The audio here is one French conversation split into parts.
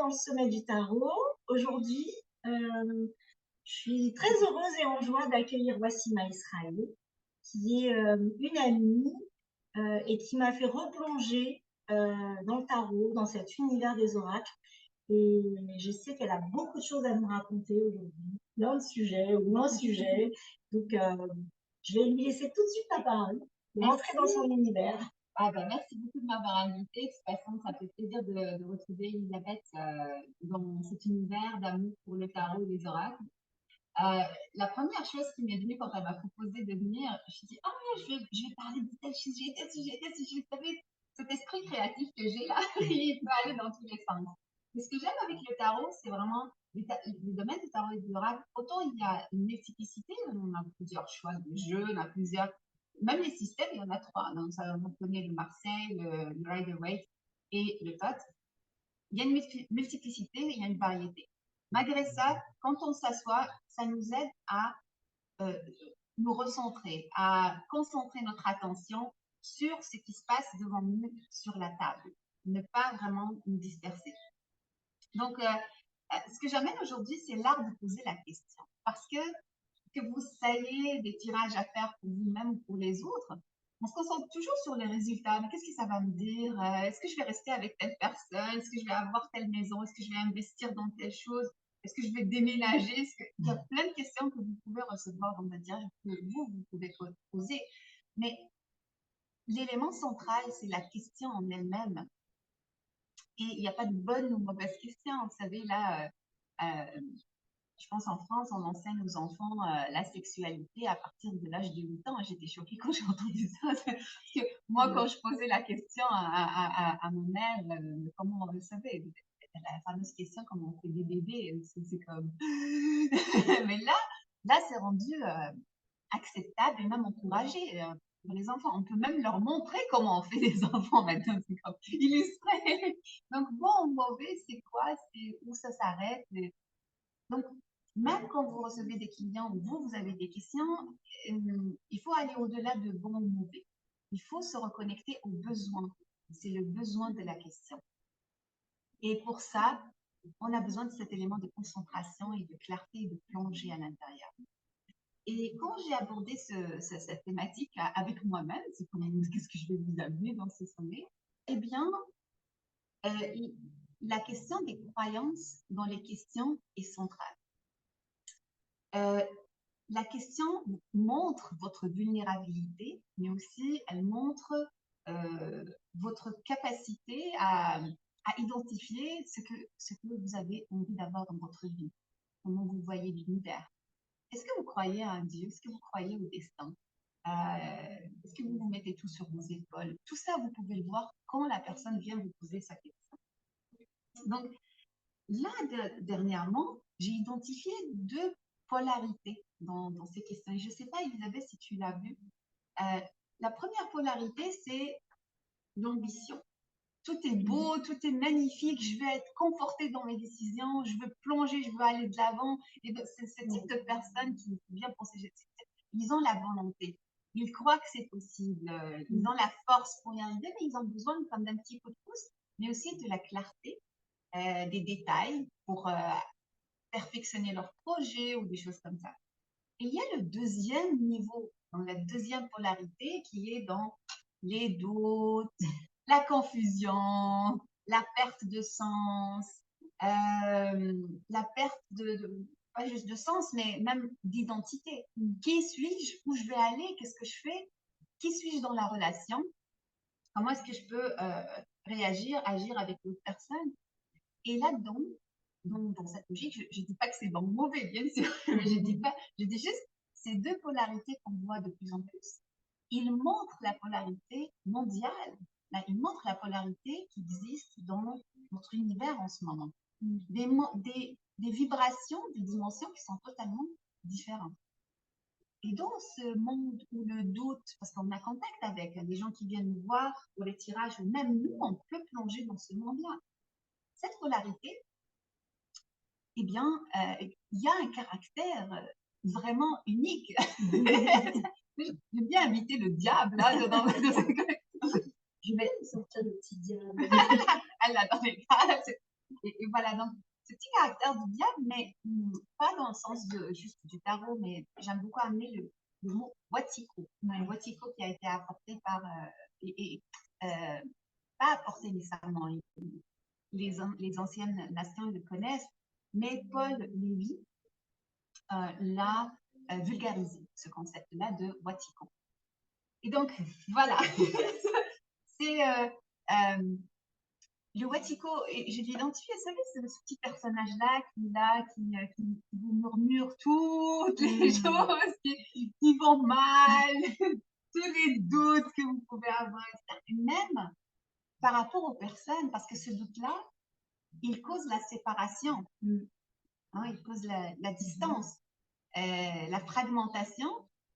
le sommet du tarot. Aujourd'hui, je suis très heureuse et en joie d'accueillir Wassima Israël, qui est une amie et qui m'a fait replonger dans le tarot, dans cet univers des oracles. Et je sais qu'elle a beaucoup de choses à nous raconter aujourd'hui, dans le sujet ou non sujet. Donc, je vais lui laisser tout de suite la parole et rentrer dans son univers. Ah ben, merci beaucoup de m'avoir invitée. De toute façon, ça fait plaisir de retrouver Elisabeth dans cet univers d'amour pour le tarot et les oracles. La première chose qui m'est venue quand elle m'a proposé de venir, je me suis dit, ah ouais, je vais parler de tel sujet, tel sujet, tel sujet. Vous savez, cet esprit créatif que j'ai là, il peut aller dans tous les sens. Mais ce que j'aime avec le tarot, c'est vraiment le domaine du tarot et de l'oracle. Autant il y a une multiplicité, on a plusieurs choix de jeux, on a plusieurs. Même les systèmes, il y en a trois. Donc, ça, on connaît le Marseille, le Rider-Waite et le Tot. Il y a une multiplicité, il y a une variété. Malgré ça, quand on s'assoit, ça nous aide à nous recentrer, à concentrer notre attention sur ce qui se passe devant nous sur la table, ne pas vraiment nous disperser. Donc, ce que j'amène aujourd'hui, c'est l'art de poser la question. Parce que vous ayez des tirages à faire pour vous-même ou pour les autres, on se concentre toujours sur les résultats. Mais qu'est-ce que ça va me dire? Est-ce que je vais rester avec telle personne? Est-ce que je vais avoir telle maison? Est-ce que je vais investir dans telle chose? Est-ce que je vais déménager? Il y a plein de questions que vous pouvez recevoir dans votre tirage que vous pouvez poser. Mais l'élément central, c'est la question en elle-même. Et il n'y a pas de bonne ou mauvaise question. Vous savez, là, je pense en France, on enseigne aux enfants la sexualité à partir de l'âge de 8 ans. J'étais choquée quand j'ai entendu ça. Parce que moi, quand je posais la question à ma mère, comment on le savait, la fameuse question comment on fait des bébés, c'est comme. Mais là c'est rendu acceptable et même encouragé pour les enfants. On peut même leur montrer comment on fait des enfants maintenant. C'est comme illustré. Donc, bon, mauvais, c'est quoi? C'est où ça s'arrête? Donc, même quand vous recevez des clients ou vous avez des questions, il faut aller au-delà de bon ou mauvais. Il faut se reconnecter aux besoins. C'est le besoin de la question. Et pour ça, on a besoin de cet élément de concentration et de clarté et de plonger à l'intérieur. Et quand j'ai abordé cette thématique avec moi-même, c'est comme qu'est-ce que je vais vous amener dans ce sommet, eh bien, la question des croyances dans les questions est centrale. La question montre votre vulnérabilité, mais aussi elle montre votre capacité à identifier ce que vous avez envie d'avoir dans votre vie, comment vous voyez l'univers. Est-ce que vous croyez à un Dieu? Est-ce que vous croyez au destin? Est-ce que vous vous mettez tout sur vos épaules? Tout ça, vous pouvez le voir quand la personne vient vous poser sa question. Donc, là, dernièrement, j'ai identifié deux polarités dans ces questions. Et je ne sais pas, Elisabeth, si tu l'as vu. La première polarité, c'est l'ambition. Tout est beau, tout est magnifique, je vais être confortée dans mes décisions, je veux plonger, je veux aller de l'avant. Et c'est ce type de personnes qui viennent pour ces ils ont la volonté. Ils croient que c'est possible. Ils ont la force pour y arriver, mais ils ont besoin comme d'un petit coup de pouce, mais aussi de la clarté, des détails pour perfectionner leur projet ou des choses comme ça. Et il y a le deuxième niveau, dans la deuxième polarité, qui est dans les doutes, la confusion, la perte de sens, la perte pas juste de sens, mais même d'identité. Qui suis-je? Où je vais aller? Qu'est-ce que je fais? Qui suis-je dans la relation? Comment est-ce que je peux réagir, agir avec l'autre personne? Et là-dedans, dans cette logique, je ne dis pas que c'est bon ou mauvais, bien sûr, mais je dis juste, ces deux polarités qu'on voit de plus en plus, ils montrent la polarité mondiale. Là, ils montrent la polarité qui existe dans notre univers en ce moment. Des vibrations, des dimensions qui sont totalement différentes. Et dans ce monde où le doute, parce qu'on a contact avec des gens qui viennent nous voir pour les tirages, ou même nous, on peut plonger dans ce monde-là. Cette polarité, eh bien, il y a un caractère vraiment unique. J'aime bien inviter le diable là, Je vais sortir le petit diable. Elle l'a dans les pattes. Et voilà, donc ce petit caractère du diable, mais pas dans le sens juste du tarot, mais j'aime beaucoup amener le mot Wetiko. Un Wetiko qui a été apporté par, pas apporté nécessairement, les anciennes nations le connaissent, mais Paul Lévy l'a vulgarisé, ce concept-là de Wetiko. Et donc, voilà, c'est le Wetiko, je l'ai identifié, vous savez, c'est ce petit personnage-là qui vous murmure toutes les choses qui vont mal, tous les doutes que vous pouvez avoir, etc. Et même par rapport aux personnes, parce que ce doute-là, il cause la séparation, hein, il cause la distance, la fragmentation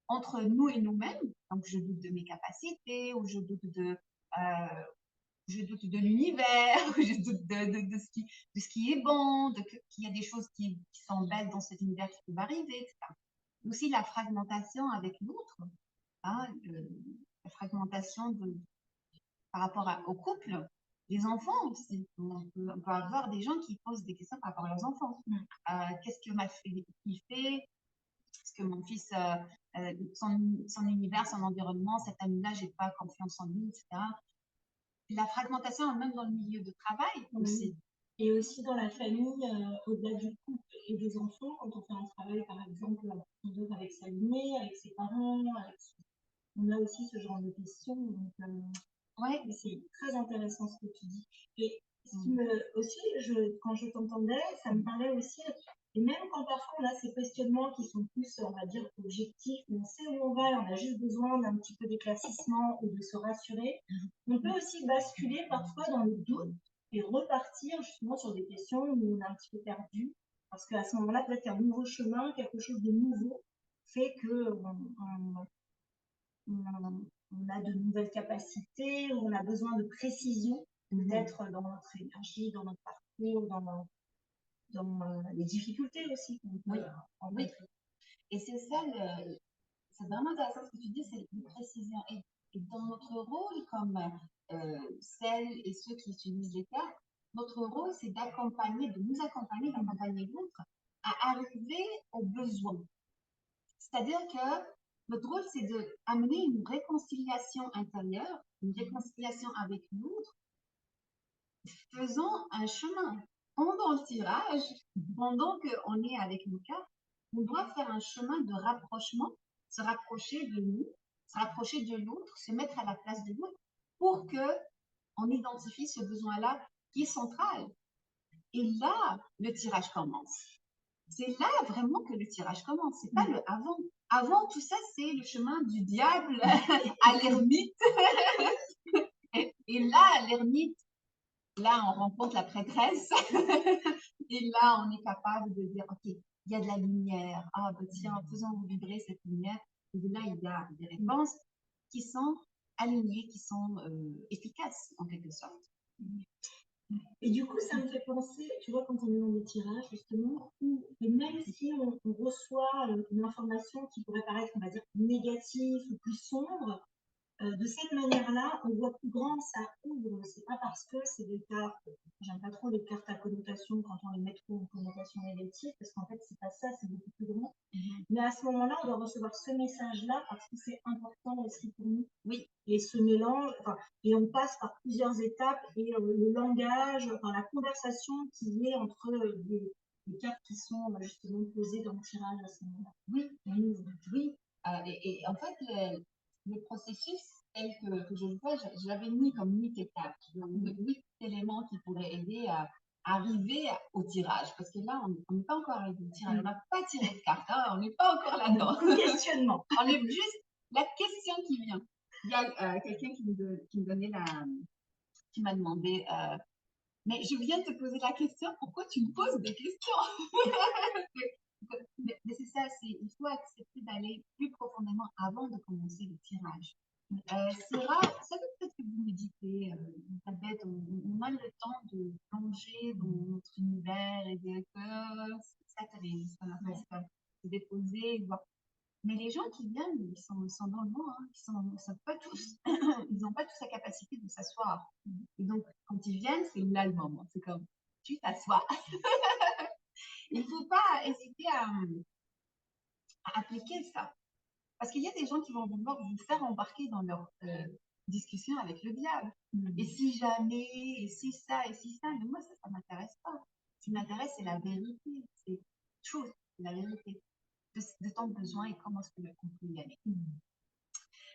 entre nous et nous-mêmes. Donc, je doute de mes capacités, ou je doute de l'univers, je doute de ce qui est bon, qu'il y a des choses qui sont belles dans cet univers qui peuvent arriver, etc. Aussi la fragmentation avec l'autre, hein, la fragmentation par rapport au couple, les enfants aussi. On peut avoir des gens qui posent des questions par rapport à leurs enfants. Qu'est-ce que ma fille fait? Est-ce que mon fils, son univers, son environnement, cet ami-là, j'ai pas confiance en lui, etc. La fragmentation, même dans le milieu de travail aussi. Et aussi dans la famille, au-delà du couple et des enfants, quand on fait un travail, par exemple, avec sa lignée, avec ses parents, on a aussi ce genre de questions. Donc, ouais, c'est très intéressant ce que tu dis. Et ce qui aussi, quand je t'entendais, ça me parlait aussi, et même quand parfois on a ces questionnements qui sont plus, on va dire, objectifs, on sait où on va, on a juste besoin d'un petit peu d'éclaircissement ou de se rassurer, on peut aussi basculer parfois dans le doute et repartir justement sur des questions où on est un petit peu perdu, parce qu'à ce moment-là, peut-être qu'un nouveau chemin, quelque chose de nouveau, fait que on a de nouvelles capacités, on a besoin de précision, peut-être dans notre énergie, dans notre parcours, dans les difficultés aussi qu'on peut rencontrer. Et c'est ça, c'est vraiment intéressant ce que tu dis, c'est une précision. Et dans notre rôle comme celles et ceux qui utilisent les cartes, notre rôle, c'est d'accompagner, de nous accompagner, d'accompagner l'autre à arriver aux besoins. C'est-à-dire que notre rôle, c'est d'amener une réconciliation intérieure, une réconciliation avec l'autre, faisant un chemin. Pendant le tirage, pendant qu'on est avec nos cartes, on doit faire un chemin de rapprochement, se rapprocher de nous, se rapprocher de l'autre, se mettre à la place de l'autre pour qu'on identifie ce besoin-là qui est central. Et là, le tirage commence. C'est là vraiment que le tirage commence, c'est pas le avant. Avant, tout ça, c'est le chemin du diable à l'ermite. Et là, l'ermite, là, on rencontre la prêtresse. Et là, on est capable de dire, OK, il y a de la lumière. Ah, bah, tiens, faisons vibrer cette lumière. Et de là, il y a des réponses qui sont alignées, qui sont efficaces, en quelque sorte. Et du coup, ça me fait penser, tu vois, quand on est dans des tirages, justement, et même si on reçoit une information qui pourrait paraître, on va dire, négative ou plus sombre, de cette manière-là, on voit plus grand, ça ouvre. C'est pas parce que c'est des cartes, j'aime pas trop les cartes à connotation quand on les met trop en connotation négative, parce qu'en fait, c'est pas ça, c'est beaucoup plus grand. Mais à ce moment-là, on doit recevoir ce message-là parce que c'est important aussi pour nous. Oui. Et ce mélange, et on passe par plusieurs étapes, et le langage, la conversation qui est entre les cartes qui sont justement posées dans le tirage à ce moment-là. Oui, oui. Et en fait, le processus tel que je le vois, je l'avais mis comme 8 étapes, donc 8 éléments qui pourraient aider à arriver au tirage. Parce que là, on n'est pas encore arrivé au tirage, on n'a pas tiré de carte, hein, on n'est pas encore là-dedans. Questionnement. On est juste la question qui vient. Il y a quelqu'un qui me donnait qui m'a demandé, mais je viens de te poser la question, pourquoi tu me poses des questions? Mais c'est ça, il faut accepter d'aller plus profondément avant de commencer le tirage. C'est rare, ça veut peut-être que vous méditez, Elisabeth, on a le temps de plonger dans notre univers et de ça se déposer, voir. Mais les gens qui viennent, ils sont dans le vent, hein, ils sont pas tous, ils n'ont pas tous la capacité de s'asseoir. Et donc, quand ils viennent, c'est là le moment. C'est comme, tu t'assois. Il ne faut pas hésiter à appliquer ça. Parce qu'il y a des gens qui vont vouloir vous faire embarquer dans leur discussion avec le diable. Et si jamais, et si ça, mais moi, ça ne m'intéresse pas. Ce qui m'intéresse, c'est la vérité. C'est truth, la vérité de ton besoin et comment est-ce qu'on peut y aller.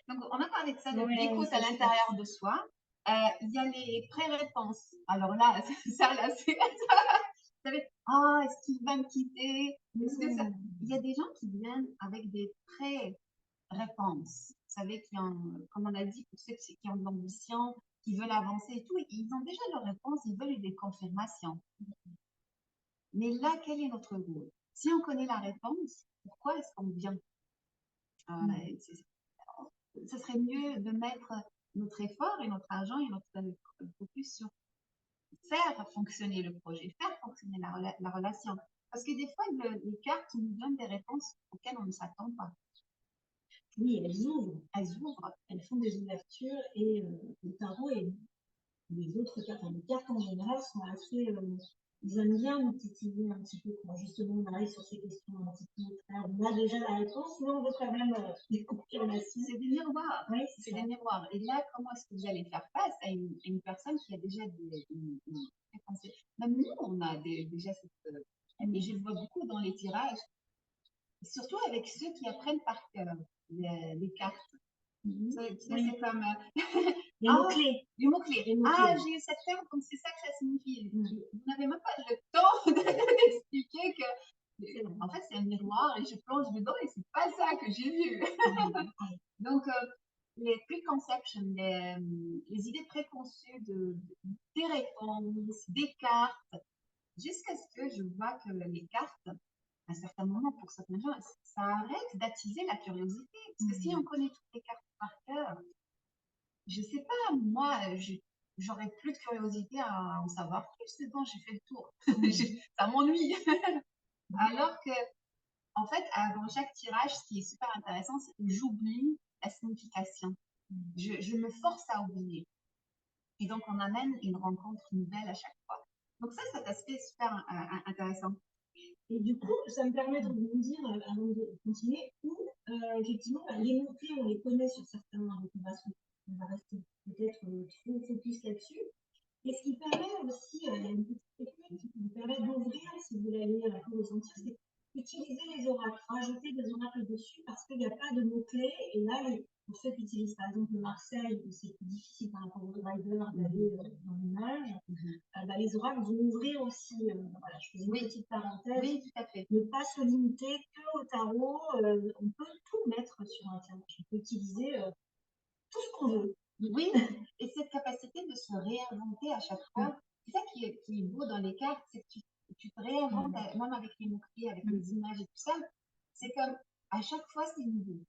Donc, on a parlé de ça, de l'écoute à l'intérieur de soi. Il y a les pré-réponses. Alors là, ça, là, c'est... Vous savez, est-ce qu'il va me quitter? Il y a des gens qui viennent avec des pré-réponses. Vous savez, comme on a dit, pour ceux qui ont de l'ambition, qui veulent avancer et tout, ils ont déjà leur réponse, ils veulent des confirmations. Mais là, quel est notre rôle? Si on connaît la réponse, pourquoi est-ce qu'on vient? Ce serait mieux de mettre notre effort et notre argent et notre focus sur faire fonctionner le projet, faire fonctionner la relation. Parce que des fois, les cartes nous donnent des réponses auxquelles on ne s'attend pas. Oui, elles ouvrent. Elles font des ouvertures et le tarot et les autres cartes, les cartes en général sont assez... ils aiment bien nous titiller un petit peu quand justement on arrive sur ces questions un petit peu claires. On a déjà la réponse, mais on veut quand même des confirmations. C'est des miroirs. Oui, c'est des miroirs. Et là, comment est-ce que vous allez faire face à une personne qui a déjà une pensée? Même nous, on a déjà cette... Et je le vois beaucoup dans les tirages, surtout avec ceux qui apprennent par cœur les cartes. C'est comme... les mots-clés. Les mots-clés. J'ai eu cette terme, donc c'est ça que ça signifie. Vous n'avez même pas le temps d'expliquer que... En fait, c'est un miroir et je plonge dedans et c'est pas ça que j'ai vu. Donc, les preconceptions, les idées préconçues des réponses, des cartes, jusqu'à ce que je vois que les cartes, à un certain moment, pour certains gens, ça arrête d'attiser la curiosité. Parce que si on connaît toutes les cartes par cœur, je sais pas, moi, j'aurais plus de curiosité à en savoir plus. C'est bon, j'ai fait le tour. Ça m'ennuie. Alors que, en fait, avant chaque tirage, ce qui est super intéressant, c'est que j'oublie la signification. Je me force à oublier. Et donc, on amène une rencontre nouvelle à chaque fois. Donc ça, cet aspect est super intéressant. Et du coup, ça me permet de rebondir avant de continuer, où effectivement, les mots-clés, on les connaît sur certains, donc on va rester peut-être trop focus là-dessus. Et ce qui permet aussi, il y a une petite technique qui vous permet d'ouvrir, si vous l'allez un peu ressentir, c'est utiliser les oracles, rajouter des oracles dessus parce qu'il n'y a pas de mots-clés. Et là, pour ceux qui utilisent par exemple Marseille, où c'est plus difficile par rapport au driver d'aller dans l'image, les oracles vont ouvrir aussi. Voilà, je faisais une petite parenthèse. Oui, tout à fait. Ne pas se limiter qu'au tarot. On peut tout mettre sur Internet. On peut utiliser tout ce qu'on veut. Oui, et cette capacité de se réinventer à chaque fois, c'est ça qui est beau dans les cartes, c'est que tu te réinventes, même avec les mots-clés, avec les images et tout ça. C'est comme, à chaque fois, c'est nouveau.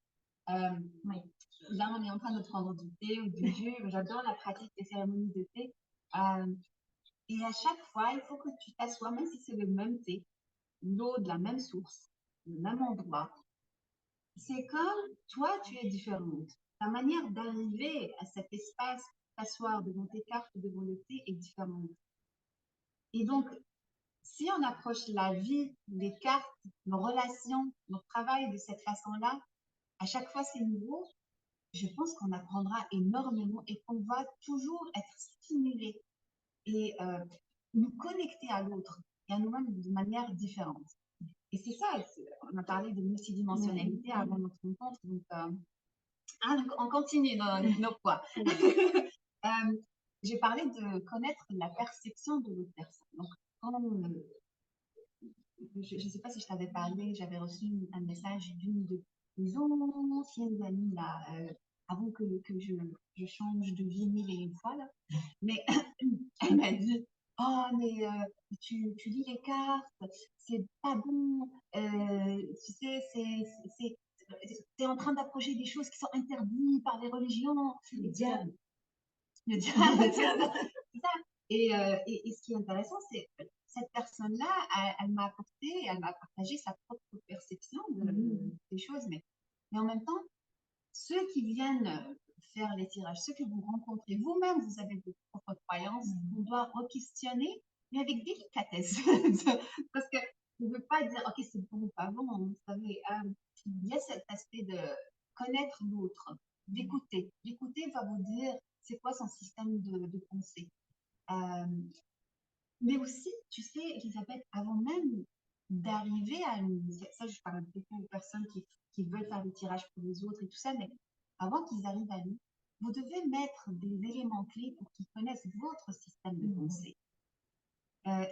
Là, on est en train de prendre du thé ou du jus. J'adore la pratique des cérémonies de thé. Et à chaque fois, il faut que tu t'assoies, même si c'est le même thé, l'eau de la même source, le même endroit. C'est comme toi, tu es différente. Ta manière d'arriver à cet espace, t'asseoir devant tes cartes, devant le thé, est différente. Et donc, si on approche la vie, les cartes, nos relations, notre travail de cette façon-là, à chaque fois c'est nouveau, je pense qu'on apprendra énormément et qu'on va toujours être stimulé et nous connecter à l'autre et à nous-mêmes de manière différente. Et c'est ça, on a parlé de multidimensionnalité avant notre rencontre, donc on continue nos poids. J'ai parlé de connaître la perception de l'autre personne. Donc, je ne sais pas si je t'avais parlé, j'avais reçu un message d'une de mes anciennes amies là, avant que je change de vie mille et une fois là. Mais elle m'a dit, oh mais tu lis les cartes, c'est pas bon, tu sais, t'es en train d'approcher des choses qui sont interdites par les religions. Le diable. Le diable, c'est ça. Et ce qui est intéressant, c'est que cette personne-là, elle m'a apporté, elle m'a partagé sa propre perception des choses, mais en même temps, ceux qui viennent faire les tirages, ceux que vous rencontrez, vous-même, vous avez vos propres croyances, on doit re-questionner mais avec délicatesse. Parce que on ne veut pas dire, OK, c'est bon ou pas bon, hein, vous savez. Il y a cet aspect de connaître l'autre, d'écouter. L'écouter va vous dire c'est quoi son système de pensée. Euh, mais aussi, tu sais, Elisabeth, avant même d'arriver à ça, je parle beaucoup aux personnes qui veulent faire des tirages pour les autres et tout ça, mais avant qu'ils arrivent à nous, vous devez mettre des éléments clés pour qu'ils connaissent votre système de pensée.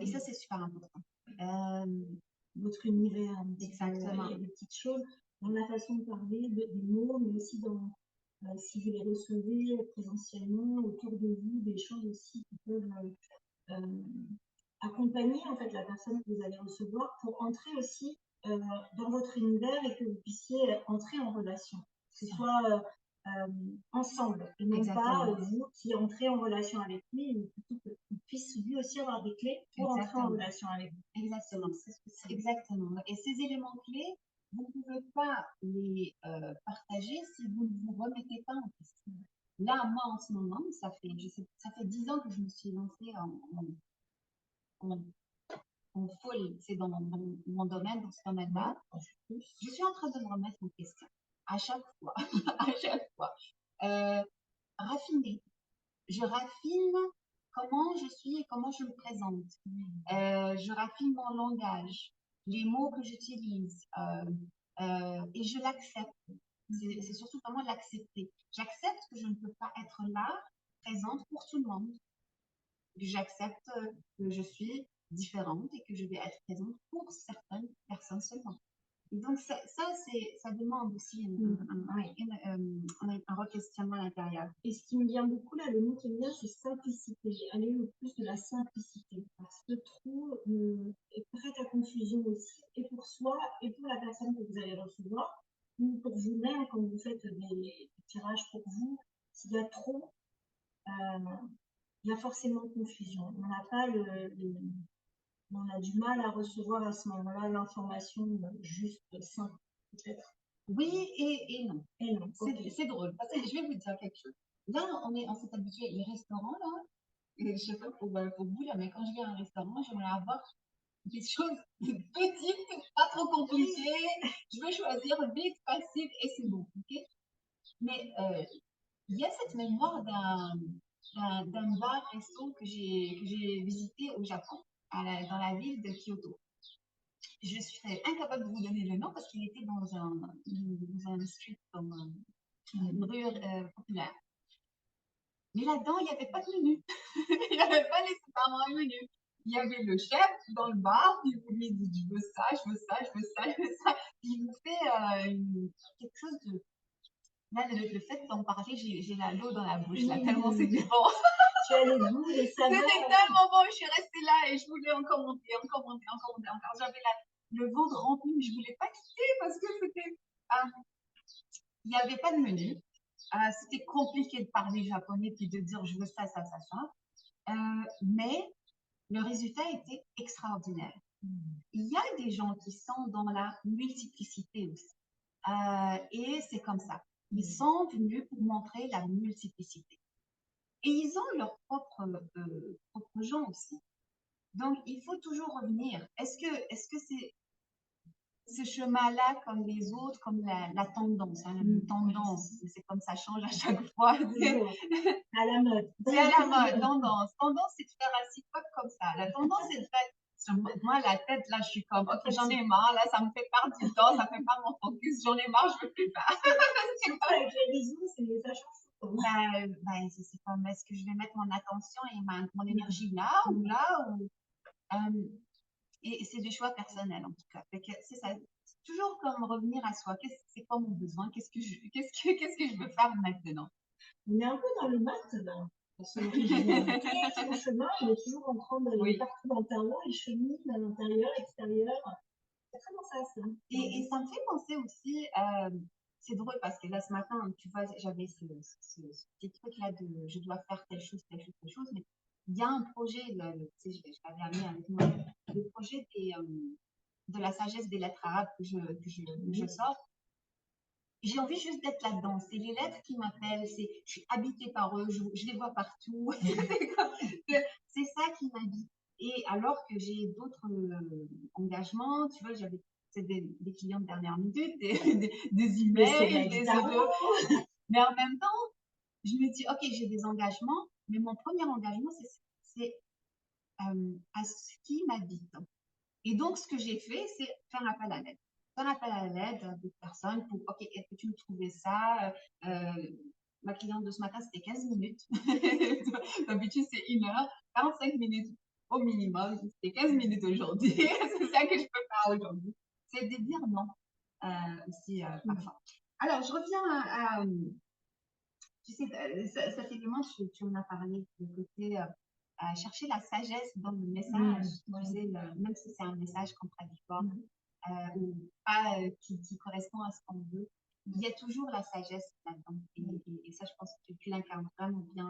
Et ça, c'est super important. Votre univers, exactement. Il y a des petites choses dans la façon de parler, des mots, mais aussi dans si vous les recevez présentiellement autour de vous, des choses aussi qui peuvent accompagner en fait la personne que vous allez recevoir pour entrer aussi dans votre univers et que vous puissiez entrer en relation, que ce soit ensemble et non pas vous qui entrez en relation avec lui, mais plutôt qu'il puisse lui aussi avoir des clés pour entrer en relation avec vous. Exactement. Exactement. Et ces éléments clés, vous ne pouvez pas les partager si vous ne vous remettez pas en question. Là, moi, en ce moment, ça fait 10 ans que je me suis lancée en full, c'est dans mon domaine, dans ce domaine-là. Je suis en train de me remettre en question. À chaque fois. À chaque fois. Raffiner. Je raffine comment je suis et comment je me présente. Je raffine mon langage, les mots que j'utilise, et je l'accepte. C'est surtout comment l'accepter. J'accepte que je ne peux pas être là, présente pour tout le monde. J'accepte que je suis différente et que je vais être présente pour certaines personnes seulement. Et donc, ça demande aussi un re-questionnement à l'intérieur. Et ce qui me vient beaucoup là, le mot qui me vient, c'est simplicité. Aller au plus de la simplicité. Parce que trop prête à confusion aussi, et pour soi, et pour la personne que vous allez recevoir, ou pour vous-même, quand vous faites des tirages pour vous. S'il y a trop, il y a forcément confusion. On n'a pas on a du mal à recevoir à ce moment-là l'information juste simple, peut-être. Oui et non. Et non. C'est drôle. Parce que je vais vous dire quelque chose. Là, on s'est habitué. Les restaurants, là, je ne sais pas pour vous, là, mais quand je vais à un restaurant, j'aimerais avoir des choses petites, pas trop compliquées. Je veux choisir vite, facile et c'est bon. Okay? Mais il y a cette mémoire d'un bar-resto que j'ai visité au Japon, dans la ville de Kyoto. Je suis incapable de vous donner le nom parce qu'il était dans un street, comme une rue populaire. Mais là-dedans, il n'y avait pas de menu. Il n'y avait pas nécessairement un menu. Il y avait le chef dans le bar, il vous dit je veux ça, je veux ça, je veux ça, je veux ça. Il vous fait quelque chose de. Là, le fait d'en parler, j'ai l'eau dans la bouche, là, tellement c'était bon. Tu as le goût, les saveurs. C'était tellement bon, je suis restée là et je voulais encore monter, encore monter, encore monter, encore. J'avais le ventre rempli, mais je ne voulais pas quitter parce que c'était. Il n'y avait pas de menu. C'était compliqué de parler japonais puis de dire je veux ça, ça, ça, ça. Mais le résultat était extraordinaire. Il y a des gens qui sont dans la multiplicité aussi. Et c'est comme ça. Ils sont venus pour montrer la multiplicité. Et ils ont leurs propres gens aussi. Donc, il faut toujours revenir. Est-ce que c'est ce chemin-là comme les autres, comme la tendance, hein, tendance, c'est comme ça change à chaque fois. À la mode. C'est à la mode, tendance. Tendance, c'est de faire un site web comme ça. La tendance, c'est de faire. Moi, la tête, là, je suis comme, ok, j'en ai marre, là, ça me fait perdre du temps, ça fait pas mon focus, j'en ai marre, je veux plus faire. Surtout avec les réseaux, ça change. C'est comme, est-ce que je vais mettre mon attention et mon énergie là ou là ou. Et c'est des choix personnels en tout cas. C'est ça. C'est toujours comme revenir à soi. C'est quoi mon besoin? Qu'est-ce que je veux faire maintenant? On est un peu dans le mat là. Son chemin, il est toujours en train d'aller partout dans le cerveau, il chemine à l'intérieur, extérieur. C'est vraiment ça. Et ça me fait penser aussi, c'est drôle parce que là ce matin, tu vois, j'avais ce petit truc là de je dois faire telle chose, telle chose, telle chose, mais il y a un projet, là, tu sais, je l'avais amené avec moi, le projet de la sagesse des lettres arabes que je sors. J'ai envie juste d'être là-dedans. C'est les lettres qui m'appellent, je suis habitée par eux, je les vois partout. C'est ça qui m'habite. Et alors que j'ai d'autres engagements, tu vois, j'avais des clients de dernière minute, des emails, des audios. Mais en même temps, je me dis, OK, j'ai des engagements, mais mon premier engagement, c'est à ce qui m'habite. Et donc, ce que j'ai fait, c'est faire appel à l'aide. Faire appel à l'aide à d'autres personnes pour, OK, est-ce que tu me trouvais ça? Ma cliente de ce matin, c'était 15 minutes. D'habitude, c'est 1 heure, 45 minutes au minimum. C'était 15 minutes aujourd'hui. C'est ça que je peux faire aujourd'hui. C'est de dire non aussi parfois. Alors, je reviens à tu sais, cet élément, tu en as parlé, le côté à chercher la sagesse dans le message, tu sais, même si c'est un message contradictoire ou pas qui correspond à ce qu'on veut, il y a toujours la sagesse là-dedans. Et ça, je pense que tu l'incarnes vraiment bien.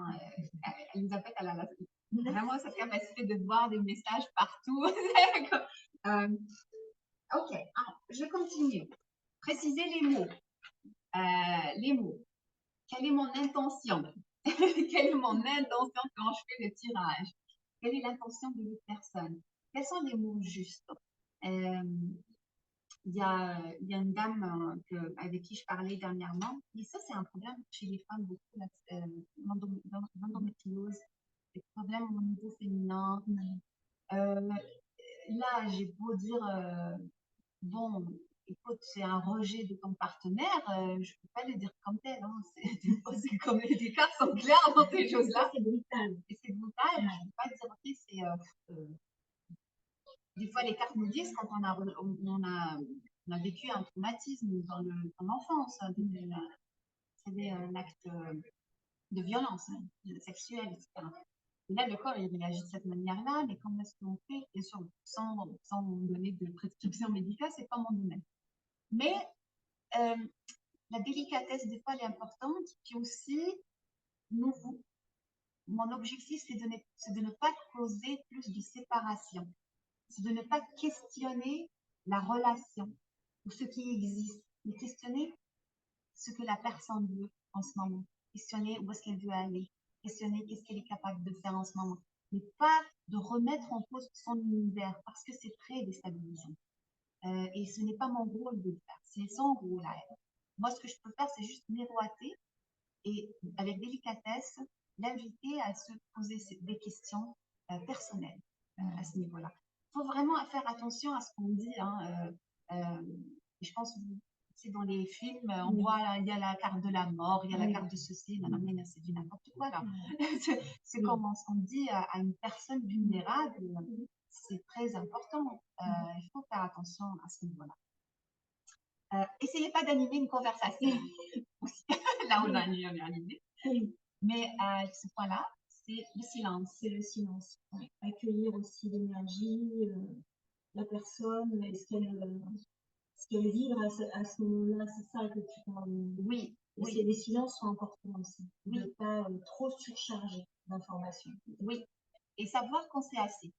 Elisabeth, elle a vraiment cette capacité de voir des messages partout. Ok, alors, je continue. Préciser les mots. Les mots. Quelle est mon intention? Quelle est mon intention quand je fais le tirage? Quelle est l'intention de l'autre personne? Quels sont les mots justes? Il y a une dame avec qui je parlais dernièrement, et ça, c'est un problème chez les femmes, beaucoup, l'endométriose, des problèmes au niveau féminin. Là, j'ai beau dire, bon, écoute, c'est un rejet de ton partenaire, je ne peux pas le dire comme tel. Hein. C'est comme les cartes sont claires dans ces choses-là. C'est brutal. Et c'est brutal. Je ne peux pas dire, ok, c'est. Des fois, les cartes nous disent quand on a vécu un traumatisme dans l'enfance, hein, c'est un acte de violence sexuelle, etc. Et là, le corps, il réagit de cette manière-là, mais comment est-ce qu'on fait? Bien sûr, sans donner de prescription médicale, c'est pas mon domaine. Mais la délicatesse, des fois, elle est importante. Puis aussi, mon objectif, c'est de ne pas causer plus de séparation. C'est de ne pas questionner la relation ou ce qui existe, mais questionner ce que la personne veut en ce moment. Questionner où est-ce qu'elle veut aller. Questionner qu'est-ce qu'elle est capable de faire en ce moment. Mais pas de remettre en cause son univers parce que c'est très déstabilisant. Et ce n'est pas mon rôle de le faire. C'est son rôle à elle. Moi, ce que je peux faire, c'est juste miroiter et avec délicatesse, l'inviter à se poser des questions personnelles à ce niveau-là. Il faut vraiment faire attention à ce qu'on dit. Hein, je pense que c'est dans les films, on voit, il y a la carte de la mort, il y a la carte de ceci, non, mais c'est du n'importe quoi là. C'est comment on dit à une personne vulnérable, c'est très important. Il faut faire attention à ce niveau-là. Essayez pas d'animer une conversation. Là, on a animé. Mais à ce point-là, c'est le silence. C'est le silence. Ouais. Accueillir aussi l'énergie, la personne, est-ce qu'elle vibre à ce moment-là, c'est ça que tu parles. Oui. Oui. Les silences sont importants aussi. Oui. Ne pas trop surcharger d'informations. Oui. Et savoir quand c'est assez.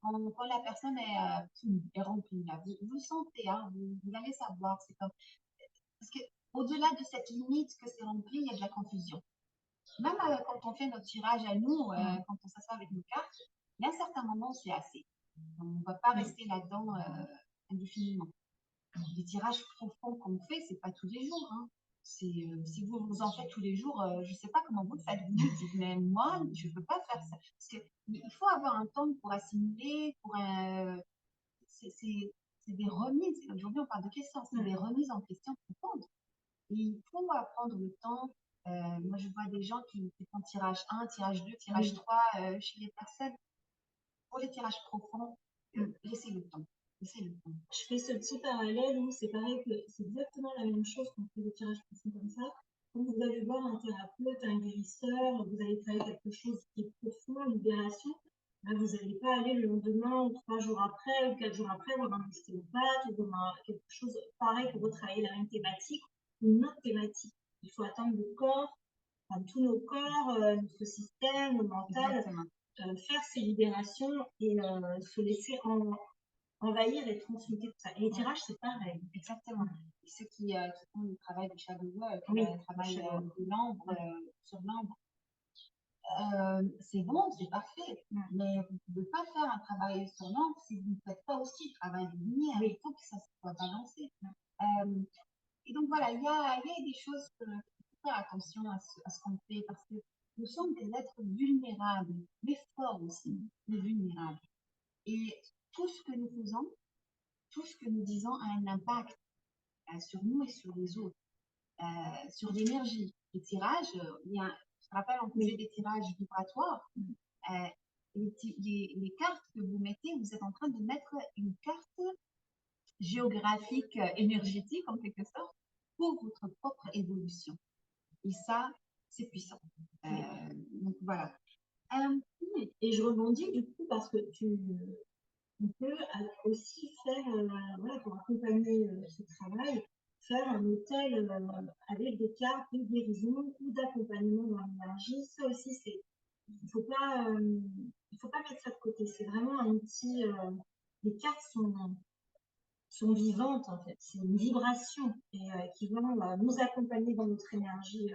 Quand la personne est remplie, là, vous le sentez, hein, vous allez savoir. C'est comme... Parce qu'au-delà de cette limite que c'est rempli, il y a de la confusion. Même quand on fait notre tirage à nous, quand on s'assoit avec nos cartes, il y a un certain moment où c'est assez. On ne va pas rester là-dedans indéfiniment. Les tirages profonds qu'on fait, c'est pas tous les jours. Hein. Si vous en faites tous les jours, je ne sais pas comment vous le faites. Mais moi, je ne peux pas faire ça. Parce qu'il faut avoir un temps pour assimiler, c'est des remises. Aujourd'hui, on parle de questions. C'est des remises en question profondes. Et il faut apprendre le temps. Moi, je vois des gens qui font tirage 1, tirage 2, tirage 3 chez les personnes. Pour les tirages profonds, laissez le temps. Je fais ce petit parallèle où c'est pareil que c'est exactement la même chose quand on fait des tirages profonds comme ça. Quand vous allez voir un thérapeute, un guérisseur, vous allez travailler quelque chose qui est profond, libération, là, vous n'allez pas aller le lendemain ou 3 jours après ou 4 jours après voir un ostéopathe ou voir quelque chose pareil pour retravailler la même thématique ou une autre thématique. Il faut attendre le corps, enfin, tous nos corps, notre système, le mental, faire ces libérations et se laisser envahir et transmuter tout ça. Et les tirages, c'est pareil. Exactement. Et ceux qui font le travail de shadow work, le travail de l'ombre sur l'ombre, c'est bon, c'est parfait, mais vous ne pouvez pas faire un travail sur l'ombre si vous ne faites pas aussi le travail de lumière. Il faut que ça soit balancé. Et donc voilà, il y a des choses que faut faire attention à ce qu'on fait parce que nous sommes des êtres vulnérables, mais forts aussi, mais vulnérables. Et tout ce que nous faisons, tout ce que nous disons a un impact sur nous et sur les autres, sur l'énergie. Les tirages, je te rappelle, on faisait des tirages vibratoires. Les cartes que vous mettez, vous êtes en train de mettre une carte géographique, énergétique en quelque sorte, pour votre propre évolution. Et ça, c'est puissant. Donc voilà. Et je rebondis du coup parce que on peut aussi faire, voilà, pour accompagner ce travail, faire un hôtel avec des cartes de guérison ou d'accompagnement dans l'énergie. Ça aussi, il faut pas mettre ça de côté. C'est vraiment un outil. Les cartes sont vivantes en fait. C'est une vibration et qui vont nous accompagner dans notre énergie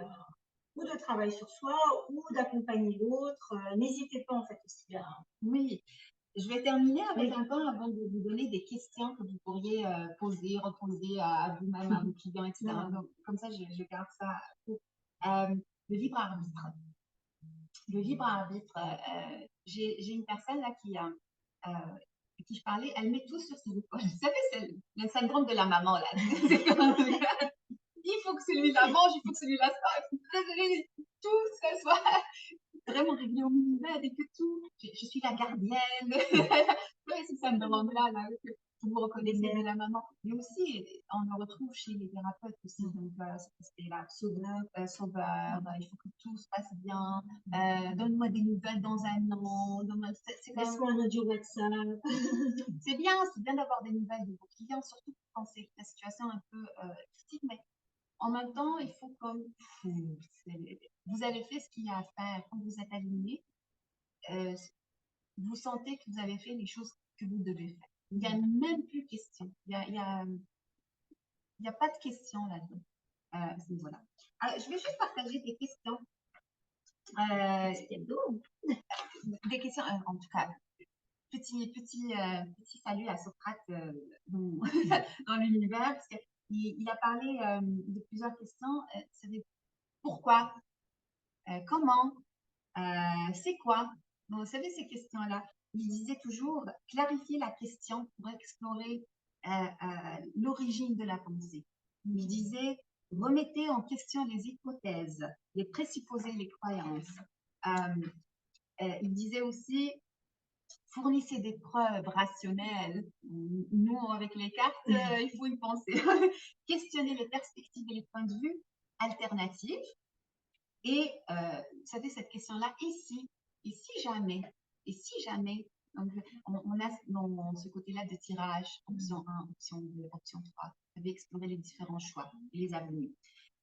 ou de travail sur soi ou d'accompagner l'autre. N'hésitez pas en fait aussi à... Oui, je vais terminer avec un temps avant de vous donner des questions que vous pourriez poser, reposer à vous-même, à vos clients, etc. Donc, comme ça, je garde ça. Le libre arbitre. Le libre arbitre, j'ai une personne là qui je parlais, elle met tout sur ses épaules. Vous savez, c'est le syndrome de la maman là. Il faut que celui-là mange, il faut que celui-là soit, il faut que tout ça soit vraiment réglé au millimètre et que tout, je suis la gardienne. Oui, c'est ça, là, que vous reconnaissez de la maman. Mais aussi, on le retrouve chez les thérapeutes aussi. Donc, c'était là, sauveur, il faut que tout se passe bien. Donne-moi des nouvelles dans un an. Laisse-moi un audio WhatsApp. C'est bien d'avoir des nouvelles de vos clients, surtout quand c'est la situation un peu critique, mais en même temps, il faut comme vous avez fait ce qu'il y a à faire. Quand vous êtes aligné, vous sentez que vous avez fait les choses que vous devez faire. Il n'y a même plus question. Il y a pas de question là-dedans. Voilà. Alors, je vais juste partager des questions. Des questions, en tout cas, petit salut à Socrate dans l'univers, parce qu'il a parlé de plusieurs questions. C'est des pourquoi, comment, c'est quoi. Donc, vous savez, ces questions-là, il disait toujours clarifier la question pour explorer l'origine de la pensée. Il disait remettez en question les hypothèses, les présupposés, les croyances. Il disait aussi fournissez des preuves rationnelles. Nous, avec les cartes, il faut y penser. Questionnez les perspectives et les points de vue alternatifs. Et vous savez, cette question-là, et si jamais, donc, on a dans ce côté-là de tirage, option 1, option 2, option 3, vous avez exploré les différents choix, les avenues.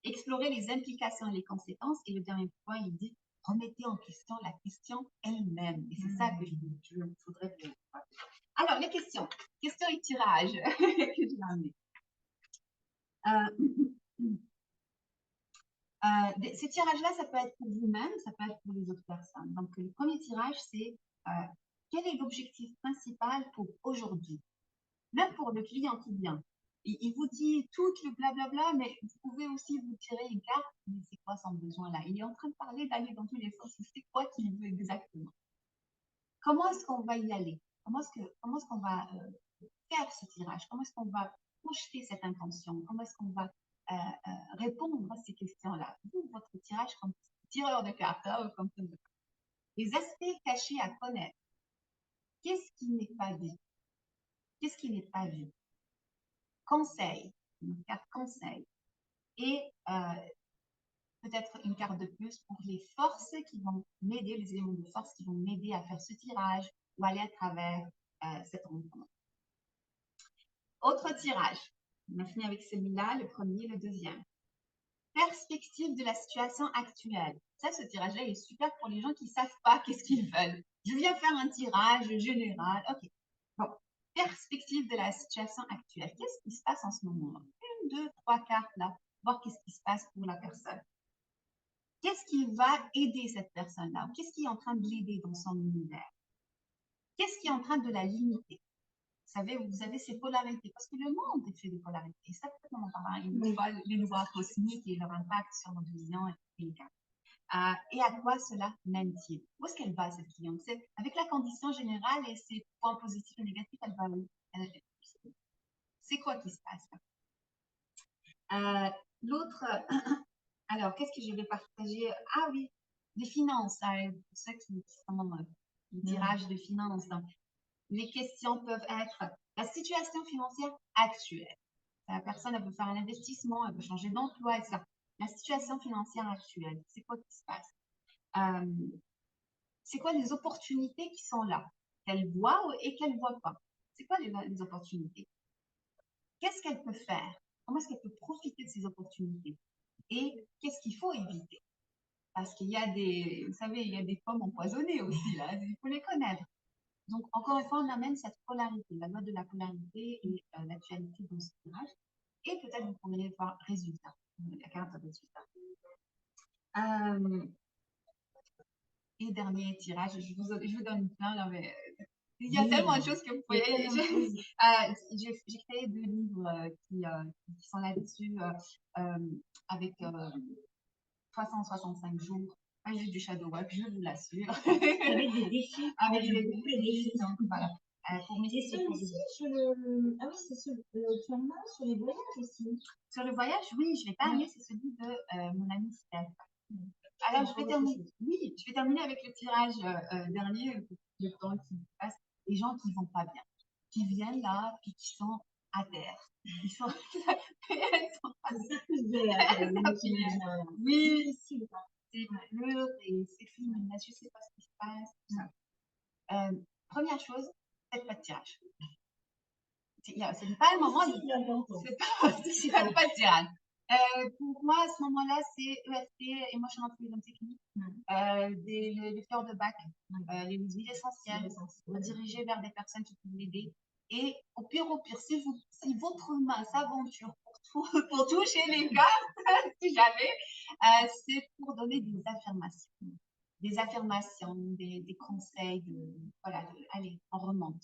Explorer les implications et les conséquences. Et le dernier point, il dit remettez en question la question elle-même. Et c'est ça que je voudrais vous. Alors, les questions. Questions et tirage que j'ai amené. Ces tirages-là, ça peut être pour vous-même, ça peut être pour les autres personnes. Donc, le premier tirage, c'est quel est l'objectif principal pour aujourd'hui? Même pour le client qui vient. Il vous dit tout le blablabla, mais vous pouvez aussi vous tirer une carte. Mais c'est quoi son besoin là? Il est en train de parler, d'aller dans tous les sens. C'est quoi qu'il veut exactement? Comment est-ce qu'on va y aller? Comment est-ce qu'on va faire ce tirage? Comment est-ce qu'on va projeter cette intention? Comment est-ce qu'on va répondre à ces questions-là? Vous, votre tirage comme tireur de cartes, hein, comme les aspects cachés à connaître. Qu'est-ce qui n'est pas vu? Qu'est-ce qui n'est pas vu? Conseil, une carte conseil. Et peut-être une carte de plus pour les forces qui vont m'aider, les éléments de force qui vont m'aider à faire ce tirage ou aller à travers cette rencontre. Autre tirage. On a fini avec celui-là, le premier, le deuxième. Perspective de la situation actuelle. Ça, ce tirage-là, il est super pour les gens qui ne savent pas qu'est-ce qu'ils veulent. Je viens faire un tirage général. OK. Bon. Perspective de la situation actuelle. Qu'est-ce qui se passe en ce moment? 1, 2, 3 cartes là. Voir qu'est-ce qui se passe pour la personne. Qu'est-ce qui va aider cette personne-là? Qu'est-ce qui est en train de l'aider dans son univers? Qu'est-ce qui est en train de la limiter? Vous savez, vous avez ces polarités, parce que le monde est fait de polarités. Ça, peut-être on en parlera une fois, les lois cosmiques et leur impact sur notre vision et et à quoi cela mène-t-il? Où est-ce qu'elle va, cette cliente? Avec la condition générale et ses points positifs et négatifs, elle va où? C'est quoi qui se passe là? L'autre, alors, qu'est-ce que je vais partager? Ah oui, les finances, pour ceux qui sont le tirage de finances. Donc, les questions peuvent être la situation financière actuelle. La personne, elle veut faire un investissement, elle veut changer d'emploi, etc. La situation financière actuelle, c'est quoi qui se passe? C'est quoi les opportunités qui sont là, qu'elle voit et qu'elle ne voit pas? C'est quoi les opportunités? Qu'est-ce qu'elle peut faire? Comment est-ce qu'elle peut profiter de ces opportunités? Et qu'est-ce qu'il faut éviter? Parce qu'il y a des, vous savez, il y a des pommes empoisonnées aussi, là, il faut les connaître. Donc, encore une fois, on amène cette polarité, la loi de la polarité et l'actualité dans ce tirage. Et peut-être vous pourriez voir résultat, la carte de résultat. Et dernier tirage, je vous donne plein, là, mais il y a tellement de choses que vous pouvez. J'ai créé 2 livres qui sont là-dessus avec 365 jours. Pas juste du shadow work, je vous l'assure. Avec des défis. Avec des défis. Donc voilà. Pour mes C'est celui-ci sur le. Ah oui, c'est celui tu en as sur les voyages aussi. Sur le voyage, oui, je ne l'ai pas amené, c'est celui de mon ami Steph. Alors, je vais terminer. Oui, je vais terminer avec le tirage dernier, le temps qui passe. Les gens qui vont pas bien, qui viennent là, puis qui sont à terre. Ils sont. Elles sont pas oui, c'est pleure et c'est fini, mais je sais pas ce qui se passe. Première chose, faites pas de tirage. Ce n'est pas le moment c'est pas de tirage. Pour moi, à ce moment-là, c'est EFT, Emotional Freedom Technique, les fleurs de bac, les huiles essentielles, diriger vers des personnes qui peuvent l'aider. Et au pire, si votre main s'aventure pour toucher les cartes, si jamais, c'est pour donner des affirmations. Des affirmations, des conseils, voilà, allez, on remonte.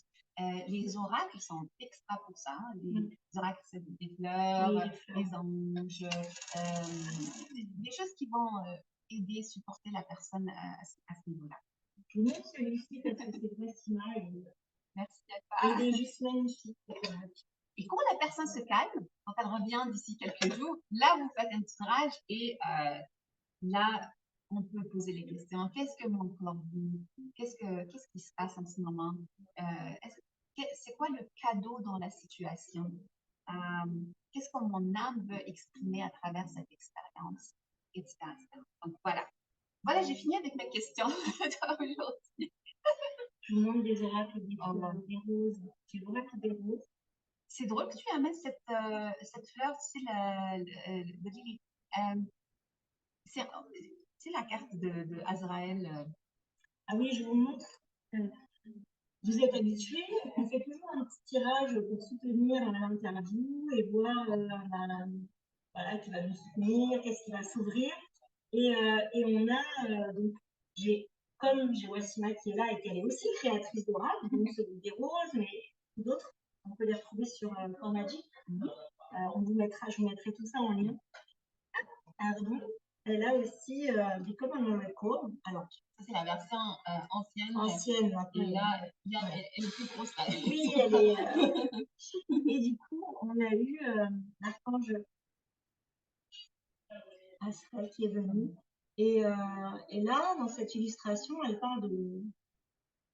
Les oracles sont extra pour ça. Les oracles, c'est des fleurs, des anges, des choses qui vont aider, supporter la personne à ce niveau-là. Je vous montre celui-ci parce que c'est Wassima. Merci à toi. Il est juste magnifique. Et quand la personne se calme, quand elle revient d'ici quelques jours, là, vous faites un tirage et là, on peut poser les questions. Qu'est-ce que mon corps dit? Qu'est-ce qui se passe en ce moment? C'est quoi le cadeau dans la situation? Qu'est-ce que mon âme veut exprimer à travers cette expérience? Etc. Donc voilà. Voilà, j'ai fini avec mes questions aujourd'hui. Je vous montre des oracles des roses. C'est l'oracle des roses. C'est drôle que tu amènes cette fleur, tu sais, le lily. C'est la carte de Azraël. Ah oui, je vous montre. Vous êtes habitués, on fait toujours un petit tirage pour soutenir l'interview et voir voilà, qui va nous soutenir, qu'est-ce qui va s'ouvrir. Et on a, donc, comme j'ai Wassima qui est là et qu'elle est aussi créatrice d'oracles, donc celui des roses, mais d'autres, on peut les retrouver sur Fort Magic. Je vous mettrai tout ça en lien. Pardon. Elle a aussi des Common Record. Alors, ça, c'est la version ancienne. Ancienne, et là, elle est plus grosse. Là. Oui, elle est. Et du coup, on a eu l'archange Astral qui est venu. Et là, dans cette illustration, elle parle de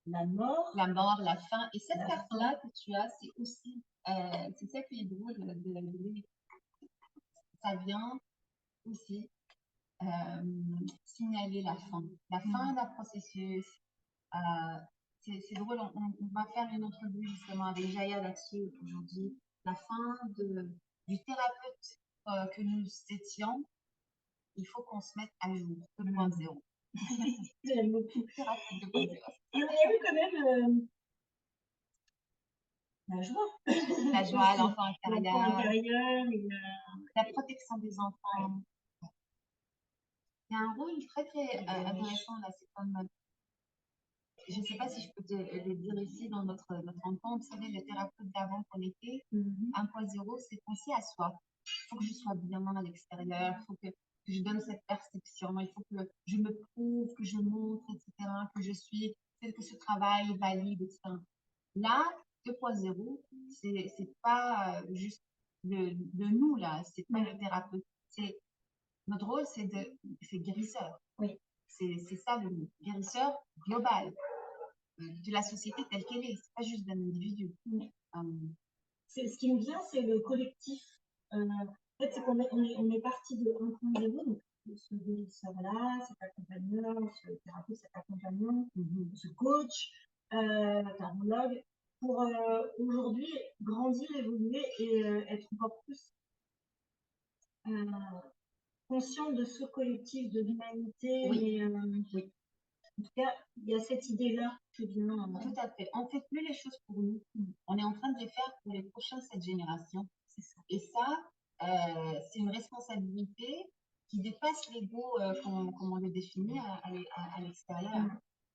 la mort. La mort, la fin. Et cette carte-là que tu as, c'est aussi. C'est ça qui est drôle de ça vient aussi signaler la fin d'un processus. C'est drôle, on va faire une entrevue justement avec Jaya là-dessus aujourd'hui. La fin du thérapeute que nous étions, il faut qu'on se mette à jour, 2.0. J'aime beaucoup. Et on a eu quand même la joie. La joie, l'enfant intérieur. Et, la protection des enfants. Il y a un rôle très, très intéressant là. C'est comme, je ne sais pas si je peux te le dire ici dans notre rencontre. Vous savez, le thérapeute d'avant qu'on était, 1.0, c'est penser à soi. Il faut que je sois bien à l'extérieur, il faut que je donne cette perception, il faut que je me prouve, que je montre, etc., que je suis, que ce travail est valide, etc. Là, 2.0, c'est pas juste de nous, là, c'est pas le thérapeute. C'est, notre rôle, c'est guérisseur. Oui. C'est ça le mot, guérisseur global de la société telle qu'elle est. C'est pas juste d'un individu. Oui. Ce qui me vient, c'est le collectif. En fait, c'est on est parti de 1.0, donc ce guérisseur-là, cet accompagneur, ce thérapeute, cet accompagnant, ce coach, tarologue, pour aujourd'hui grandir, évoluer et être encore plus conscient de ce collectif, de l'humanité. Oui. Oui. En tout cas, il y a cette idée-là qui vient. Tout à fait. On ne fait plus les choses pour nous. On est en train de les faire pour les prochains, cette génération. C'est ça. Et ça, c'est une responsabilité qui dépasse l'ego, comme on le définit à l'extérieur.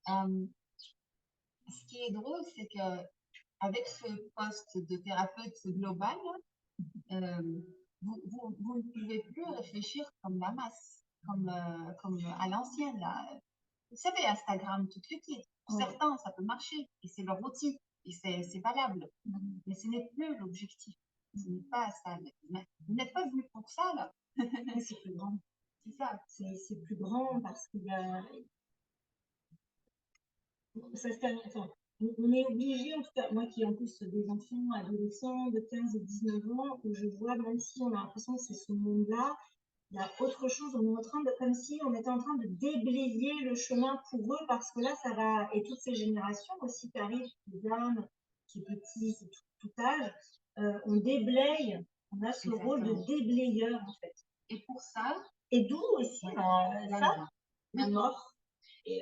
Ce qui est drôle, c'est que avec ce poste de thérapeute global, vous ne pouvez plus réfléchir comme la masse, comme à l'ancienne, là. Vous savez, Instagram, tout de suite, pour certains, ça peut marcher, et c'est leur outil, et c'est valable. Mais ce n'est plus l'objectif. Ce n'est pas ça. Vous n'êtes pas venu pour ça, là. C'est plus grand. C'est ça. C'est plus grand parce qu'il y a. Ça se termine. Enfin, on est obligé, en tout cas, moi qui ai en plus des enfants adolescents de 15 et 19 ans, où je vois, même si on a l'impression que c'est ce monde-là, il y a autre chose. On est en train de, comme si on était en train de déblayer le chemin pour eux, parce que là, ça va. Et toutes ces générations aussi qui arrivent, les âmes, qui est petit, c'est tout âge, on déblaye. On a ce rôle de déblayeur, en fait. Et pour ça. Et d'où aussi la mort. Et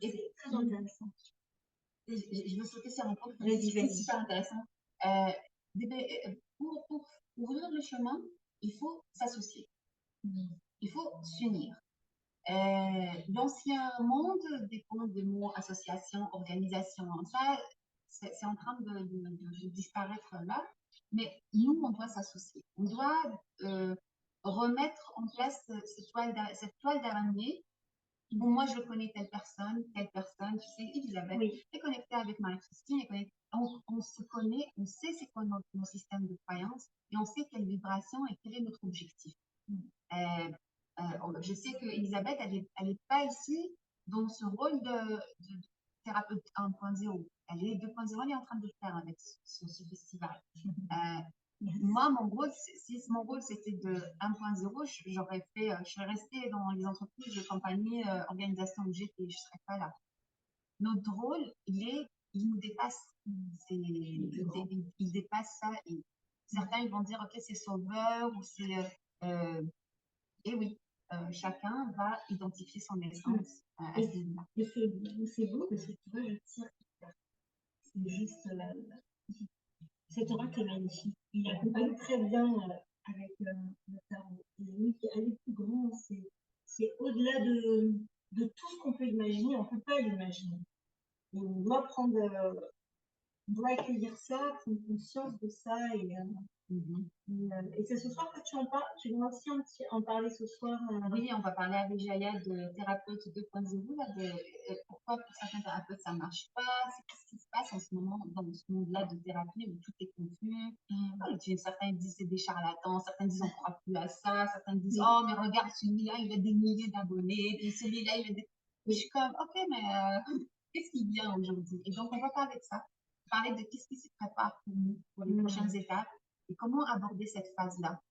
c'est très intéressant. Je veux sauter sur un point c'est super intéressant. Pour ouvrir le chemin, il faut s'associer. Il faut s'unir. L'ancien monde dépend des mots association, organisation. Ça, c'est en train de disparaître là. Mais nous, on doit s'associer. On doit remettre en place cette toile d'araignée. Bon, moi, je connais telle personne, tu sais, Elisabeth est connectée avec Marie-Christine, on se connaît, on sait c'est quoi nos systèmes de croyances et on sait quelle vibration et quel est notre objectif. Je sais qu'Elisabeth, elle est pas ici dans ce rôle de thérapeute 1.0. Elle est 2.0, elle est en train de le faire avec ce festival. Moi, mon rôle, si mon rôle c'était de 1.0, je serais restée dans les entreprises, les compagnies, organisations où j'étais, je ne serais pas là. Notre rôle, il nous dépasse. Il dépasse ça. Et certains, ils vont dire, OK, c'est sauveur ou c'est. Et oui, chacun va identifier son essence à ce niveau-là. Et c'est beau parce que tu vois, je tire. C'est juste. Cette oracle est magnifique. Il accompagne très bien avec le tarot. Et oui, elle est plus grande. C'est au-delà de tout ce qu'on peut imaginer. On ne peut pas l'imaginer. Et on doit on doit accueillir ça, prendre conscience de ça. Et c'est ce soir que tu en parles. Tu vas aussi en parler ce soir. Oui, on va parler avec Jaya de thérapeute 2.0, là, pourquoi pour certains thérapeutes ça ne marche pas, c'est qu'est-ce qui se passe en ce moment dans ce monde-là de thérapie où tout est confus. Certains disent c'est des charlatans, certains disent on ne croit plus à ça, certains disent oh mais regarde celui-là il a des milliers d'abonnés, puis celui-là il a des. Je suis comme ok mais qu'est-ce qui vient aujourd'hui? Et donc on va parler de ça, parler de qu'est-ce qui se prépare pour nous, pour les prochaines étapes et comment aborder cette phase-là.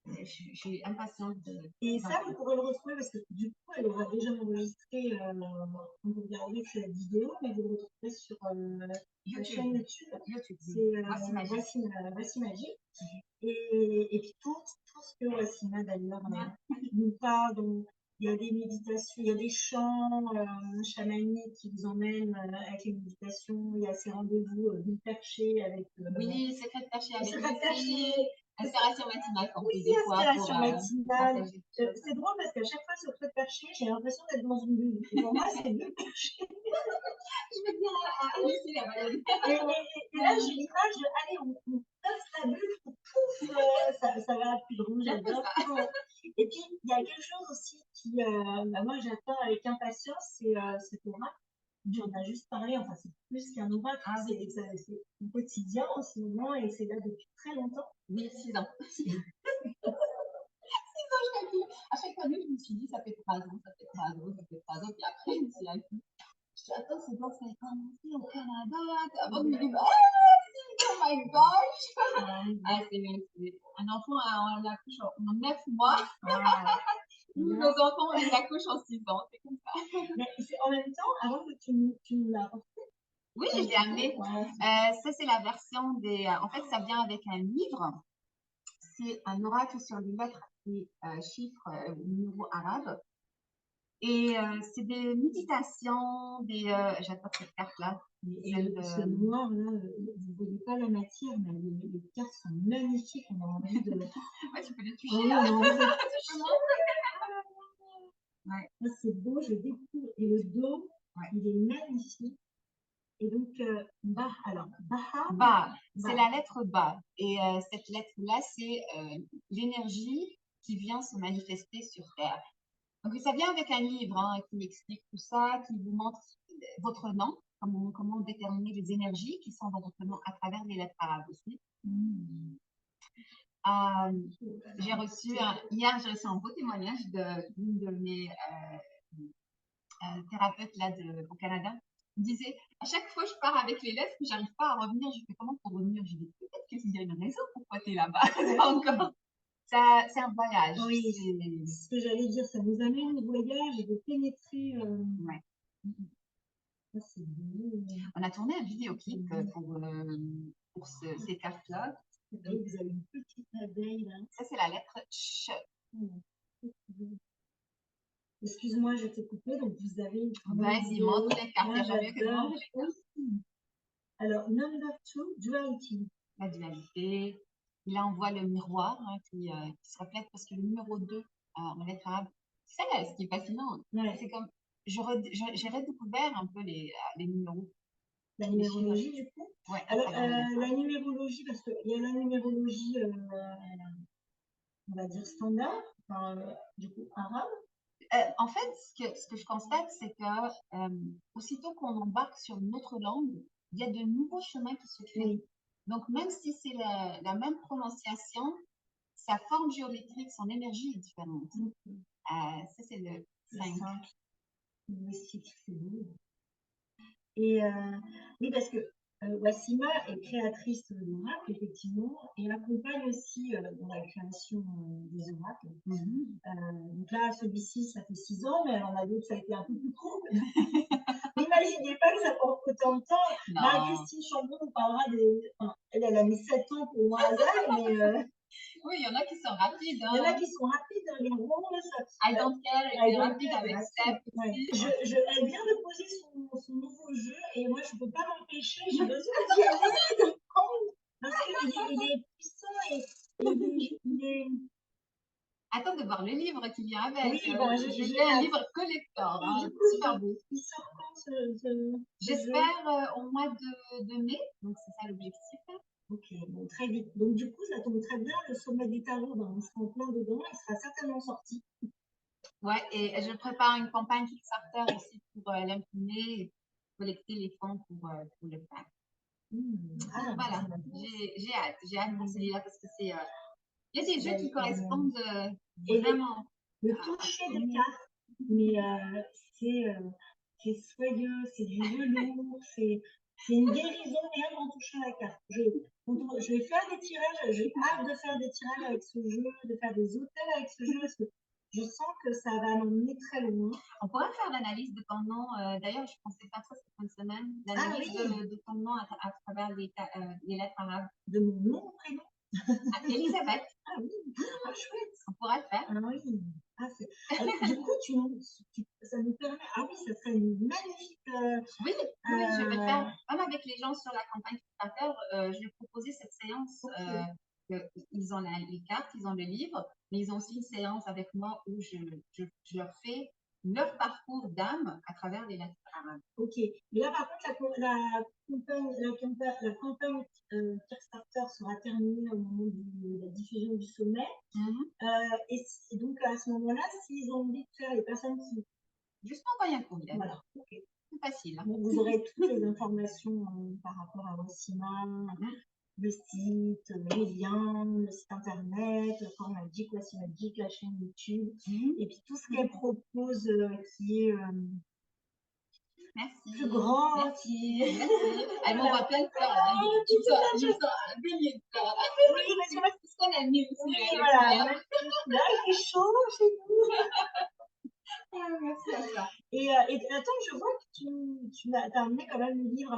Je suis impatiente de. Et ça, vous pourrez le retrouver parce que du coup, elle aura déjà enregistré quand vous regardez cette vidéo, mais vous le retrouverez sur la chaîne YouTube. C'est Voici Magie. Et puis tout ce que Wassima d'ailleurs nous parle. Il y a des méditations, il y a des chants chamaniques qui vous emmènent avec les méditations. Il y a ces rendez-vous du perché avec. Oui, secret perché avec Inspiration matinale, comme Oui, des fois, pour inspiration matinale. partager des choses. C'est drôle parce qu'à chaque fois sur le perché, j'ai l'impression d'être dans une bulle. Et pour moi, c'est une bulle perchée. Je veux dire à Lucie, la balade. Et là, j'ai l'image de, allez, on passe la bulle, pouf, ça va plus drôle, C'est un peu j'adore. ça. Et puis, il y a quelque chose aussi qui, moi, j'attends avec impatience, c'est cet oracle. On a juste parlé, enfin, c'est plus qu'un oracle, Ah oui. c'est mon quotidien en ce moment et c'est là depuis très longtemps. Oui, 6 ans. 6 ans, je calcule. À chaque année, je me suis dit, ça fait 3 ans, ça fait 3 ans, ça fait 3 ans. Puis après, je me suis dit, attends, c'est bon, ça a commencé au Canada. Avant de me dire, oh my gosh! Ah, c'est un enfant, on l'accouche en 9 mois. Nous, nos enfants, on les accouche en 6 ans. C'est comme ça. Mais en même temps, avant que tu nous l'apportes. Oui, je l'ai amené. Ça, c'est la version des. En fait, ça vient avec un livre. C'est un oracle sur les lettres et chiffres, numéros arabes. Et c'est des méditations, j'adore cette carte-là. Ce noir, là, vous ne voyez pas la matière, mais les cartes sont magnifiques. On a envie de. Ouais, tu peux les toucher. Oui, on a envie de. Ouais. C'est beau, je découvre. Et le dos, il est magnifique. Et donc, Ba, c'est la lettre Ba. Et cette lettre-là, c'est l'énergie qui vient se manifester sur Terre. Donc, ça vient avec un livre qui explique tout ça, qui vous montre votre nom, comment déterminer les énergies qui sont dans votre nom à travers les lettres arabes aussi. Hier, j'ai reçu un beau témoignage d'une de mes thérapeutes là, au Canada. Il disait, à chaque fois, je pars avec les lettres, mais j'arrive pas à revenir. Je fais comment pour revenir? Je dis, peut-être qu'il y a une raison pourquoi tu es là-bas. Encore. C'est un voyage. Oui, c'est ce que j'allais dire. Ça nous amène au voyage et de pénétrer. Ouais. C'est beau. On a tourné un vidéoclip pour ces cartes-là. Vous avez une petite abeille là. Ça, c'est la lettre Ch. Excuse-moi, je t'ai coupé, donc vous avez. Vas-y, montre les cartes. Il y a mieux que de montrer les cartes. Alors, number 2, duality. La dualité. Là, on voit le miroir qui se reflète parce que le numéro 2 en lettre arabe, c'est ça ce qui est fascinant. Ouais. C'est comme, j'ai redécouvert un peu les numéros. La numérologie, du coup. Ouais. Alors, la numérologie, parce qu'il y a la numérologie, on va dire standard, enfin, du coup, arabe. En fait, ce que je constate, c'est que aussitôt qu'on embarque sur une autre langue, il y a de nouveaux chemins qui se créent. Oui. Donc, même si c'est la même prononciation, sa forme géométrique, son énergie est différente. Ça, c'est le 5. Oui, c'est beau. Et oui, parce que Wassima est créatrice d'oracles, effectivement, et accompagne aussi dans la création des oracles. Donc là, celui-ci, ça fait 6 ans, mais on a d'autres, ça a été un peu plus court. N'imaginez pas que ça prend autant de temps. Marie-Christine Chambon nous parlera elle a mis 7 ans pour moi à Zag, mais. Oui, il y en a qui sont rapides. Il y en a qui sont rapides, les ronds. I don't care, elle est rapide avec Steph. Elle vient de poser son nouveau jeu et moi, je ne peux pas m'empêcher. J'ai besoin d'y aller, de prendre. Parce qu'il est puissant et il est. Attends de voir le livre qui vient avec. Oui, bon, j'ai un livre collector. Super beau. Il sort quand J'espère au mois de mai. Donc, c'est ça l'objectif. Ok, bon, très vite. Donc, du coup, ça tombe très bien. Le sommet des tarots, on sera en plein dedans. Il sera certainement sorti. Ouais, et je prépare une campagne Kickstarter aussi pour l'imprimer et collecter les fonds pour le faire. Voilà, j'ai hâte pour celui-là parce que c'est. Il y a des jeux qui correspondent vraiment. Le toucher des cartes, mais c'est soyeux, c'est du velours, c'est une guérison rien qu'en touchant la carte. Je vais faire des tirages, j'ai hâte de faire des tirages avec ce jeu, de faire des hôtels avec ce jeu, parce que je sens que ça va m'emmener très loin. On pourrait faire l'analyse de ton nom. D'ailleurs, je pensais faire ça cette fin de semaine. L'analyse de ton nom à travers les lettres arabes. De mon nom, prénom. Elisabeth. Ah oui, chouette. On pourrait le faire. Ah oui. Du coup, ça nous permet. Ah oui, ça serait une magnifique. Oui, je vais faire. Comme avec les gens sur la campagne Kickstarter, je vais proposer cette séance. Ils ont les cartes, ils ont le livre, mais ils ont aussi une séance avec moi où je leur fais leur parcours d'âme à travers les lettres arabes. Ok. Et là, par contre, la campagne Kickstarter sera terminée au moment de la diffusion du sommet. Et donc, à ce moment-là, s'ils ont envie de faire, les personnes qui... Juste m'envoyer un courriel. Voilà, ok. C'est facile. Hein. Donc, vous aurez toutes les informations par rapport à Wassima, le site, les liens, le site internet, le Corps Magic, Wassima Magic, la chaîne YouTube, et puis tout ce qu'elle propose qui est merci. Plus grand. Merci. Elle m'envoie plein de fleurs. Je me sens bénie de fleurs. Oui, parce que moi, c'est ce qu'on a mis aussi. Oui, voilà. Là, il fait chaud chez nous. Merci à toi. Et attends, je vois que tu as amené quand même le livre.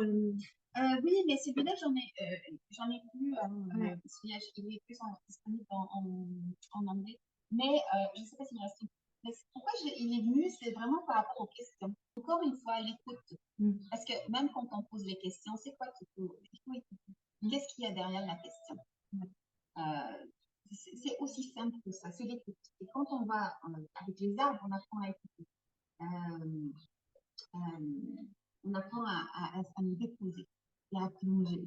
Oui, mais celui-là, j'en ai plus. Celui-là, il est plus disponible en anglais. Mais je ne sais pas s'il reste. Mais pourquoi il est venu, c'est vraiment par rapport aux questions. Encore une fois, l'écoute. Parce que même quand on pose les questions, c'est quoi qu'il faut écouter? Qu'est-ce qu'il y a derrière la question? C'est aussi simple que ça, c'est l'écoute. Et quand on va avec les arbres, on apprend à écouter. On apprend à nous déposer et à plonger.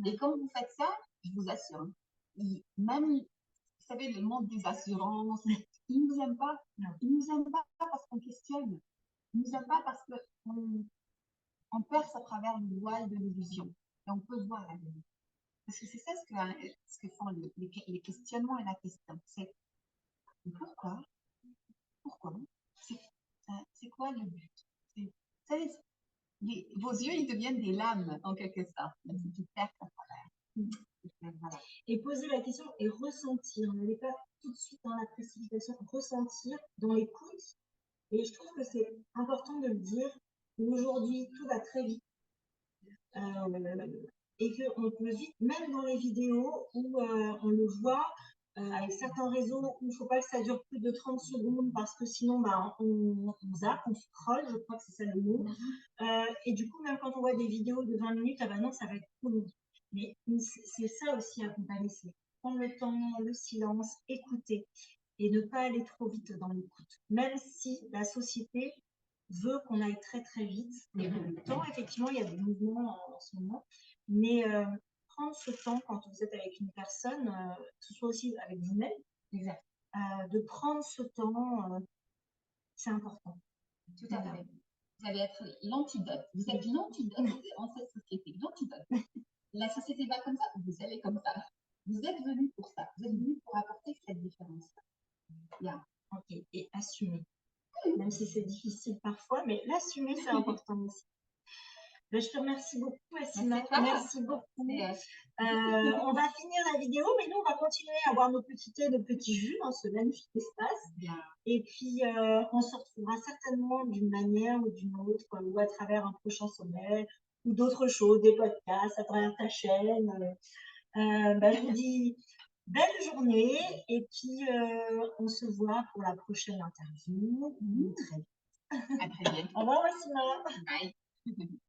Et quand vous faites ça, je vous assure, même, vous savez, le monde des assurances, ils ne nous aiment pas. Ils ne nous aiment pas parce qu'on questionne. Ils ne nous aiment pas parce qu'on perce à travers le voile de l'illusion. Et on peut voir la vérité. Parce que c'est ça ce que font les questionnements et la question. C'est pourquoi? Pourquoi? C'est quoi le but? Vous savez, vos yeux, ils deviennent des lames, en quelque sorte. C'est du perte à travers. Voilà. Et poser la question et ressentir. N'allez pas tout de suite dans la précipitation. Ressentir dans l'écoute. Et je trouve que c'est important de le dire. Aujourd'hui, tout va très vite. Et qu'on peut vite, même dans les vidéos où on le voit, avec certains réseaux où il ne faut pas que ça dure plus de 30 secondes parce que sinon on zappe, on scrolle, je crois que c'est ça le mot. Et du coup, même quand on voit des vidéos de 20 minutes, ah ben non, ça va être trop long. Mais c'est ça aussi accompagner, c'est prendre le temps, le silence, écouter et ne pas aller trop vite dans l'écoute. Même si la société veut qu'on aille très très vite. Et le temps, effectivement, il y a des mouvements en ce moment, mais prendre ce temps quand vous êtes avec une personne, que ce soit aussi avec vous-même, de prendre ce temps, c'est important. Tout à fait. Vous allez être l'antidote. Vous êtes l'antidote en cette société. L'antidote. La société va comme ça, vous allez comme ça. Vous êtes venu pour ça. Vous êtes venu pour apporter cette différence-là. Bien. Ok. Et assumer. Même si c'est difficile parfois, mais l'assumer, c'est important aussi. Ben, je te remercie beaucoup, Wassima. Merci beaucoup. On va finir la vidéo, mais nous, on va continuer à boire nos petits thés, nos petits jus dans ce magnifique espace. Bien. Et puis, on se retrouvera certainement d'une manière ou d'une autre, ou à travers un prochain sommet, ou d'autres choses, des podcasts, à travers ta chaîne. Je vous dis belle journée, et puis on se voit pour la prochaine interview. Très vite. À très bientôt. Au revoir, Wassima. Bye.